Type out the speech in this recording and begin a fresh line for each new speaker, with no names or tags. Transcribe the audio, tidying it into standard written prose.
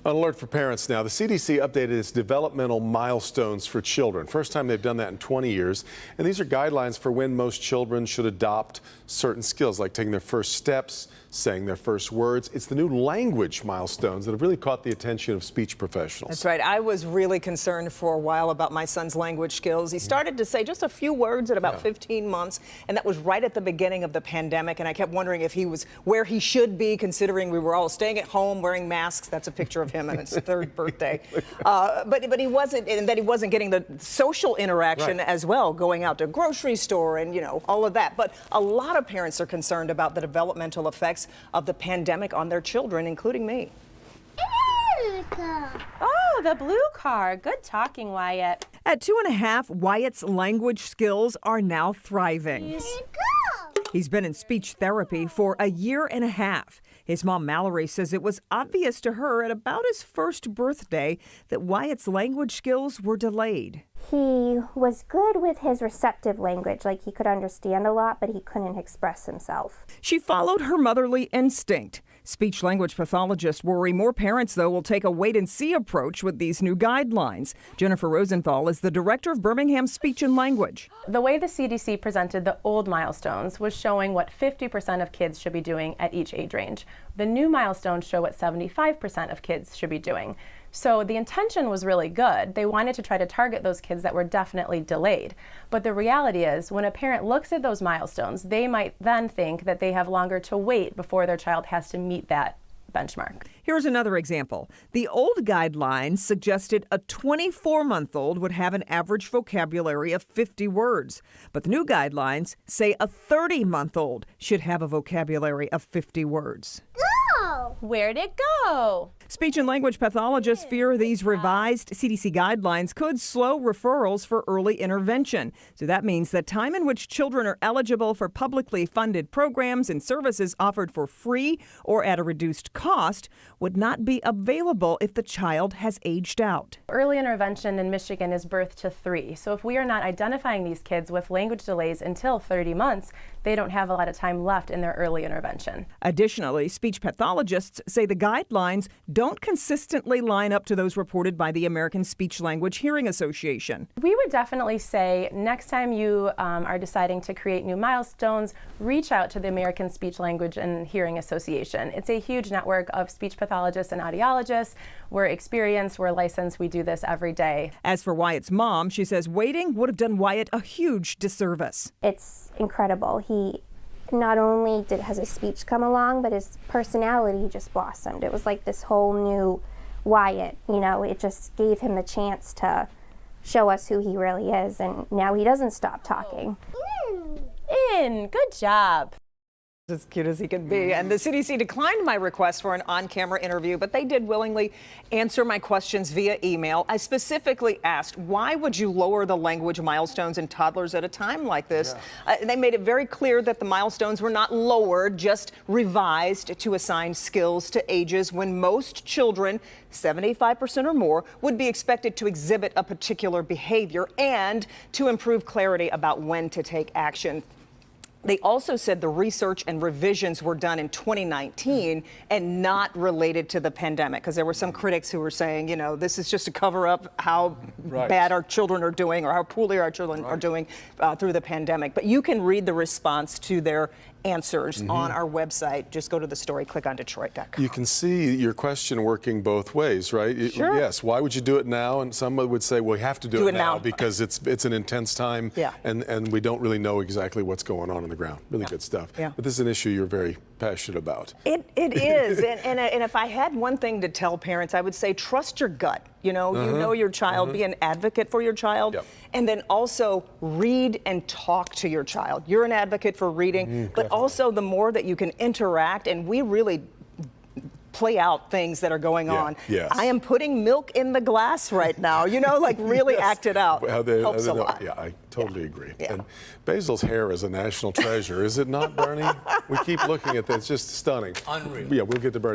An alert for parents now. The CDC updated its developmental milestones for children. First time they've done that in 20 years. And these are guidelines for when most children should adopt certain skills, like taking their first steps, saying their first words. It's the new language milestones that have really caught the attention of speech professionals.
That's right. I was really concerned for a while about my son's language skills. He started to say just a few words at about 15 months, and that was right at the beginning of the pandemic. And I kept wondering if he was where he should be, considering we were all staying at home wearing masks. That's a picture of him on his third birthday. But he wasn't, and that he wasn't getting the social interaction as well, going out to a grocery store and, you know, all of that. But a lot of parents are concerned about the developmental effects of the pandemic on their children, including me.
Oh, the blue car. Good talking, Wyatt.
At 2.5, Wyatt's language skills are now thriving. He's been in speech therapy for a year and a half. His mom, Mallory, says it was obvious to her at about his first birthday that Wyatt's language skills were delayed.
He was good with his receptive language, like he could understand a lot, but he couldn't express himself.
She followed her motherly instinct. Speech-language pathologists worry more parents, though, will take a wait-and-see approach with these new guidelines. Jennifer Rosenthal is the director of Birmingham's Speech and Language.
The way the CDC presented the old milestones was showing what 50% of kids should be doing at each age range. The new milestones show what 75% of kids should be doing. So the intention was really good. They wanted to try to target those kids that were definitely delayed. But the reality is, when a parent looks at those milestones, they might then think that they have longer to wait before their child has to meet that benchmark.
Here's another example. The old guidelines suggested a 24-month-old would have an average vocabulary of 50 words. But the new guidelines say a 30-month-old should have a vocabulary of 50 words.
Where'd it go?
Speech and language pathologists fear these revised CDC guidelines could slow referrals for early intervention. So that means the time in which children are eligible for publicly funded programs and services offered for free or at a reduced cost would not be available if the child has aged out.
Early intervention in Michigan is birth to 3. So if we are not identifying these kids with language delays until 30 months, they don't have a lot of time left in their early intervention.
Additionally, speech pathologists say the guidelines don't consistently line up to those reported by the American Speech Language Hearing Association.
We would definitely say next time you are deciding to create new milestones, reach out to the American Speech Language and Hearing Association. It's a huge network of speech pathologists and audiologists. We're experienced, we're licensed, we do this every day.
As for Wyatt's mom, she says waiting would have done Wyatt a huge disservice.
It's incredible. He not only has his speech come along, but his personality just blossomed. It was like this whole new Wyatt, you know, it just gave him the chance to show us who he really is, and now he doesn't stop talking.
Good job.
As cute as he can be. And the CDC declined my request for an on-camera interview, but they did willingly answer my questions via email. I specifically asked, why would you lower the language milestones in toddlers at a time like this? They made it very clear that the milestones were not lowered, just revised to assign skills to ages when most children, 75% or more, would be expected to exhibit a particular behavior and to improve clarity about when to take action. They also said the research and revisions were done in 2019 and not related to the pandemic, because there were some critics who were saying, you know, this is just to cover up how bad our children are doing or how poorly our children are doing through the pandemic. But you can read the response to their answers on our website. Just go to the story, click on Detroit.com.
You can see your question working both ways, right?
Sure.
Yes. Why would you do it now? And some would say, well, we have to do it now because it's an intense time, and we don't really know exactly what's going on the ground. Really good stuff. But this is an issue you're very passionate about.
It is. and if I had one thing to tell parents, I would say trust your gut. You know, you know your child, be an advocate for your child, and then also read and talk to your child. You're an advocate for reading, but also the more that you can interact, and we really play out things that are going on. I am putting milk in the glass right now, you know, like really act it out. Helps a lot.
Yeah, I totally agree. And Basil's hair is a national treasure, is it not, Bernie? We keep looking at that. It's just stunning.
Unreal.
Yeah, we'll get to Bernie.